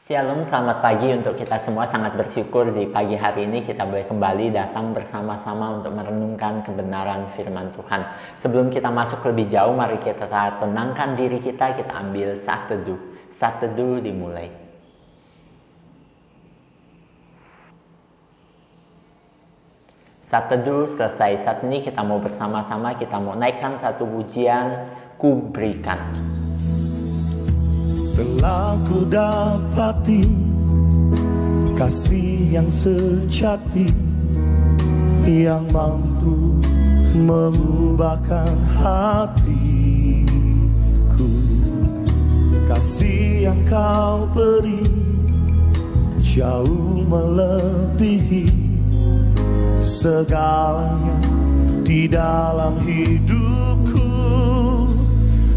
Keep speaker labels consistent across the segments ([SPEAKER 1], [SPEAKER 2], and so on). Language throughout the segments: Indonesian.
[SPEAKER 1] Shalom, selamat pagi untuk kita semua. Sangat bersyukur di pagi hari ini kita boleh kembali datang bersama-sama untuk merenungkan kebenaran firman Tuhan. Sebelum kita masuk lebih jauh, mari kita tenangkan diri kita ambil saat teduh. Saat teduh dimulai. Saat teduh selesai. Saat ini kita mau bersama-sama, kita mau naikkan satu pujian, Ku Berikan.
[SPEAKER 2] Telah ku dapati kasih yang sejati, yang mampu mengubahkan hatiku. Kasih yang kau beri jauh melebihi segalanya di dalam hidupku.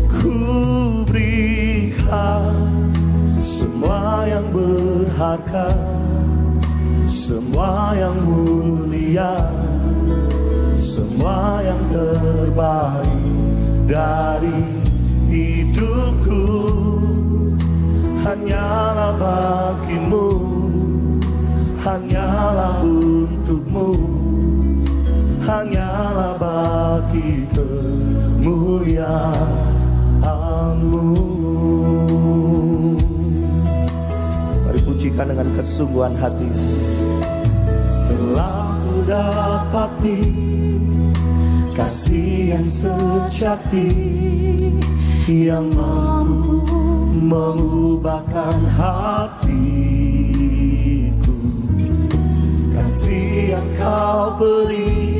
[SPEAKER 2] Ku berikan semua yang berharga, semua yang mulia, semua yang terbaik dari hidupku. Hanyalah bagimu, hanyalah untukmu, hanyalah bagi kemuliaan-Mu. Mari pujikan dengan kesungguhan hati. Telah ku dapati kasih yang sejati, yang mampu mengubahkan hatiku. Kasih yang kau beri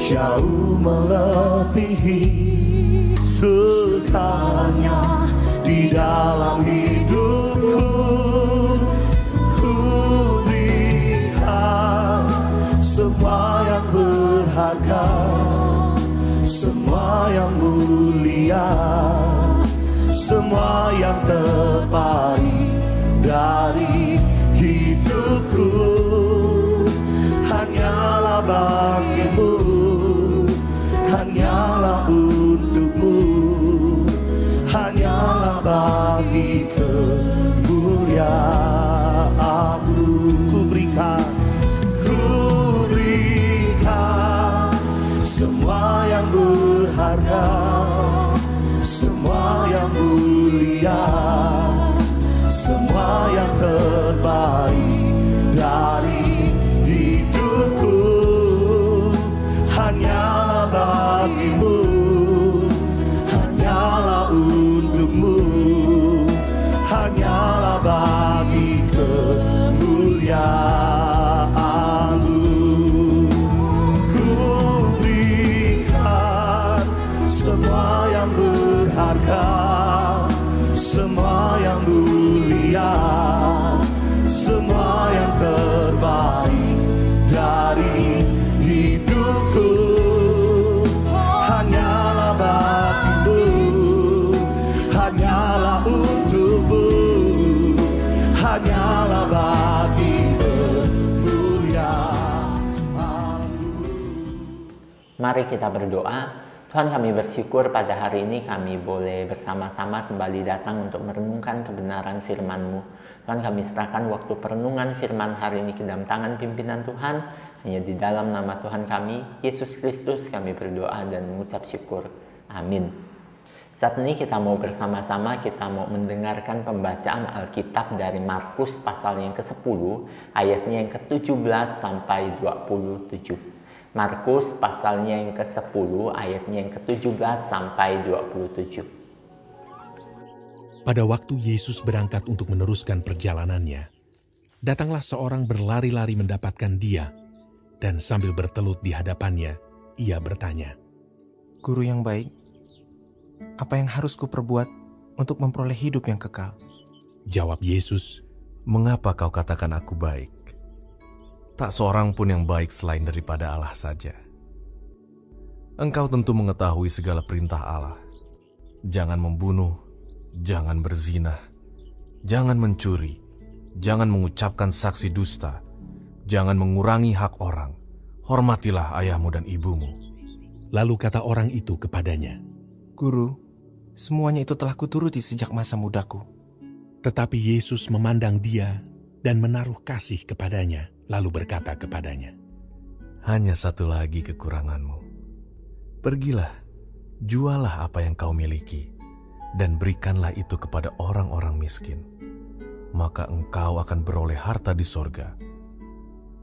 [SPEAKER 2] jauh melebihi segalanya di dalam hidupku. Ku berikan semua yang berharga, semua yang mulia, semua yang terbaik dari hidupku. Hanyalah bagimu, hanyalah untukmu, hanyalah bagi kemuliaan-Mu. Ku berikan semua yang berharga, semua yang mulia, semua yang terbaik dari hidupku. Hanyalah bagimu, hanyalah untukmu, hanyalah bagi kemuliaan-Mu. Ku berikan semua yang berharga, semua yang mulia, semua yang terbaik dari hidupku. Hanyalah bagimu, hanyalah untukmu, hanyalah bagi kemuliaan-Mu.
[SPEAKER 1] Mari kita berdoa. Tuhan, kami bersyukur pada hari ini kami boleh bersama-sama kembali datang untuk merenungkan kebenaran firman-Mu. Tuhan, kami serahkan waktu perenungan firman hari ini ke dalam tangan pimpinan Tuhan. Hanya di dalam nama Tuhan kami, Yesus Kristus, kami berdoa dan mengucap syukur. Amin. Saat ini kita mau bersama-sama, kita mau mendengarkan pembacaan Alkitab dari Markus pasal yang ke-10, ayatnya yang ke-17 sampai 27. Markus pasalnya yang ke-10, ayatnya yang ke-17 sampai 27.
[SPEAKER 3] Pada waktu Yesus berangkat untuk meneruskan perjalanannya, datanglah seorang berlari-lari mendapatkan dia, dan sambil bertelut di hadapannya, ia bertanya,
[SPEAKER 4] Guru yang baik, apa yang harus kuperbuat untuk memperoleh hidup yang kekal?
[SPEAKER 3] Jawab Yesus,
[SPEAKER 5] Mengapa kau katakan aku baik? Tak seorang pun yang baik selain daripada Allah saja. Engkau tentu mengetahui segala perintah Allah. Jangan membunuh, jangan berzina, jangan mencuri, jangan mengucapkan saksi dusta, jangan mengurangi hak orang, hormatilah ayahmu dan ibumu.
[SPEAKER 3] Lalu kata orang itu kepadanya,
[SPEAKER 4] Guru, semuanya itu telah kuturuti sejak masa mudaku.
[SPEAKER 3] Tetapi Yesus memandang dia dan menaruh kasih kepadanya, lalu berkata kepadanya,
[SPEAKER 5] Hanya satu lagi kekuranganmu. Pergilah, jualah apa yang kau miliki, dan berikanlah itu kepada orang-orang miskin. Maka engkau akan beroleh harta di sorga.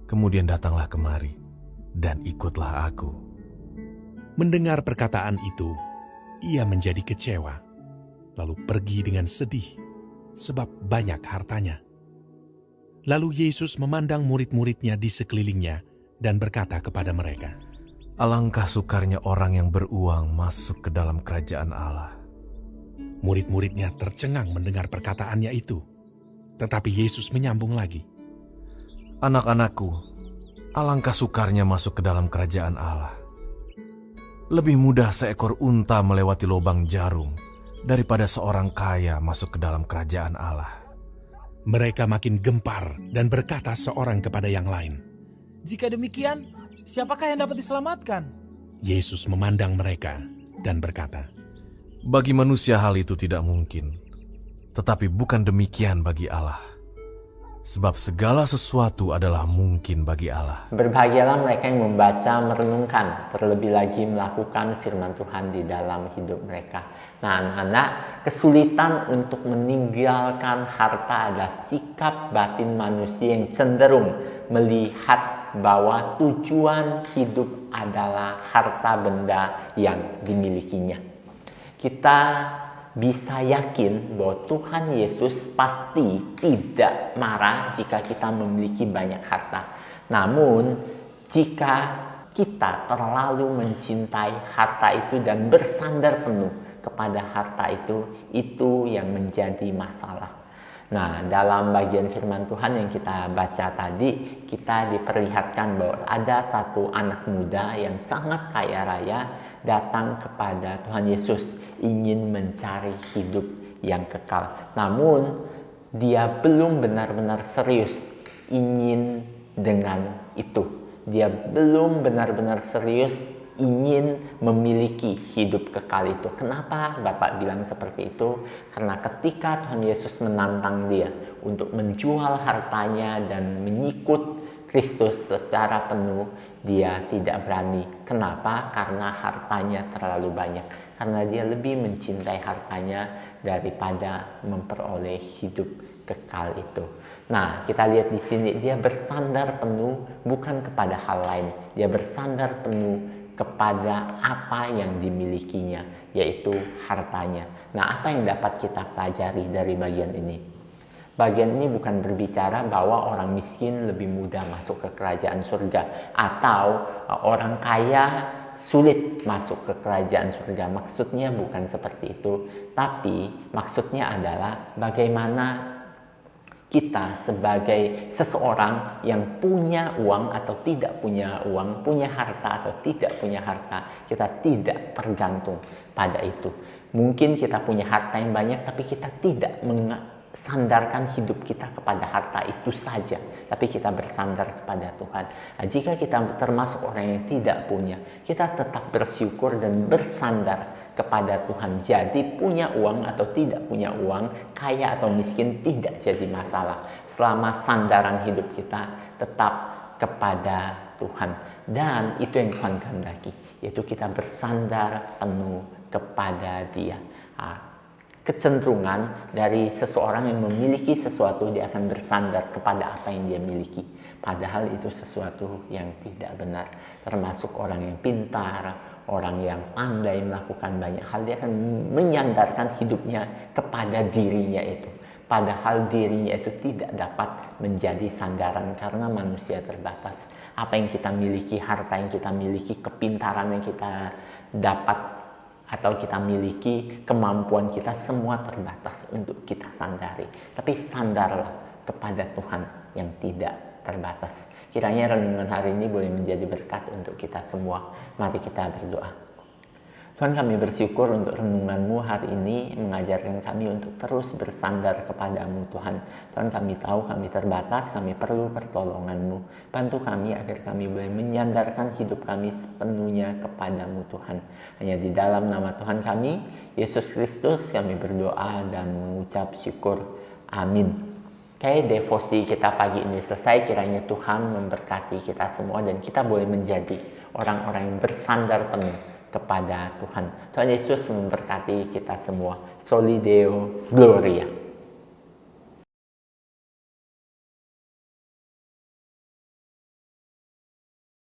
[SPEAKER 5] Kemudian datanglah kemari, dan ikutlah aku.
[SPEAKER 3] Mendengar perkataan itu, ia menjadi kecewa, lalu pergi dengan sedih, sebab banyak hartanya. Lalu Yesus memandang murid-muridnya di sekelilingnya dan berkata kepada mereka,
[SPEAKER 5] Alangkah sukarnya orang yang beruang masuk ke dalam kerajaan Allah.
[SPEAKER 3] Murid-muridnya tercengang mendengar perkataannya itu. Tetapi Yesus menyambung lagi,
[SPEAKER 5] Anak-anakku, alangkah sukarnya masuk ke dalam kerajaan Allah. Lebih mudah seekor unta melewati lubang jarum daripada seorang kaya masuk ke dalam kerajaan Allah.
[SPEAKER 3] Mereka makin gempar dan berkata seorang kepada yang lain.
[SPEAKER 6] Jika demikian, siapakah yang dapat diselamatkan?
[SPEAKER 3] Yesus memandang mereka dan berkata,
[SPEAKER 5] Bagi manusia hal itu tidak mungkin, tetapi bukan demikian bagi Allah. Sebab segala sesuatu adalah mungkin bagi Allah.
[SPEAKER 1] Berbahagialah mereka yang membaca, merenungkan, terlebih lagi melakukan firman Tuhan di dalam hidup mereka. Nah, anak-anak, kesulitan untuk meninggalkan harta adalah sikap batin manusia yang cenderung melihat bahwa tujuan hidup adalah harta benda yang dimilikinya. Kita bisa yakin bahwa Tuhan Yesus pasti tidak marah jika kita memiliki banyak harta. Namun, jika kita terlalu mencintai harta itu dan bersandar penuh kepada harta itu yang menjadi masalah. Nah, dalam bagian firman Tuhan yang kita baca tadi, kita diperlihatkan bahwa ada satu anak muda yang sangat kaya raya datang kepada Tuhan Yesus, ingin mencari hidup yang kekal. Namun, dia belum benar-benar serius ingin dengan itu. Dia belum benar-benar serius ingin memiliki hidup kekal itu. Kenapa Bapak bilang seperti itu? Karena ketika Tuhan Yesus menantang dia untuk menjual hartanya dan mengikut Kristus secara penuh, dia tidak berani. Kenapa? Karena hartanya terlalu banyak. Karena dia lebih mencintai hartanya daripada memperoleh hidup kekal itu. Nah, kita lihat di sini dia bersandar penuh bukan kepada hal lain. Dia bersandar penuh kepada apa yang dimilikinya, yaitu hartanya. Nah, apa yang dapat kita pelajari dari bagian ini? Bagian ini bukan berbicara bahwa orang miskin lebih mudah masuk ke kerajaan surga atau orang kaya sulit masuk ke kerajaan surga. Maksudnya bukan seperti itu, tapi maksudnya adalah bagaimana kita sebagai seseorang yang punya uang atau tidak punya uang, punya harta atau tidak punya harta, kita tidak tergantung pada itu. Mungkin kita punya harta yang banyak, tapi kita tidak sandarkan hidup kita kepada harta itu saja, tapi kita bersandar kepada Tuhan. Nah, jika kita termasuk orang yang tidak punya, kita tetap bersyukur dan bersandar kepada Tuhan. Jadi punya uang atau tidak punya uang, kaya atau miskin tidak jadi masalah. Selama sandaran hidup kita tetap kepada Tuhan. Dan itu yang Tuhan kehendaki, yaitu kita bersandar penuh kepada Dia. Kecenderungan dari seseorang yang memiliki sesuatu, dia akan bersandar kepada apa yang dia miliki. Padahal itu sesuatu yang tidak benar. Termasuk orang yang pintar, orang yang pandai melakukan banyak hal, dia akan menyandarkan hidupnya kepada dirinya itu. Padahal dirinya itu tidak dapat menjadi sandaran karena manusia terbatas. Apa yang kita miliki, harta yang kita miliki, kepintaran yang kita dapat atau kita miliki, kemampuan kita semua terbatas untuk kita sandari. Tapi sandarlah kepada Tuhan yang tidak terbatas. Kiranya renungan hari ini boleh menjadi berkat untuk kita semua. Mari kita berdoa. Tuhan, kami bersyukur untuk renungan-Mu hari ini mengajarkan kami untuk terus bersandar kepada-Mu Tuhan. Tuhan, kami tahu kami terbatas, kami perlu pertolongan-Mu. Bantu kami agar kami boleh menyandarkan hidup kami sepenuhnya kepada-Mu Tuhan. Hanya di dalam nama Tuhan kami, Yesus Kristus, kami berdoa dan mengucap syukur. Amin. Oke, devosi kita pagi ini selesai. Kiranya Tuhan memberkati kita semua dan kita boleh menjadi orang-orang yang bersandar penuh kepada Tuhan. Tuhan Yesus memberkati kita semua. Soli Deo Gloria.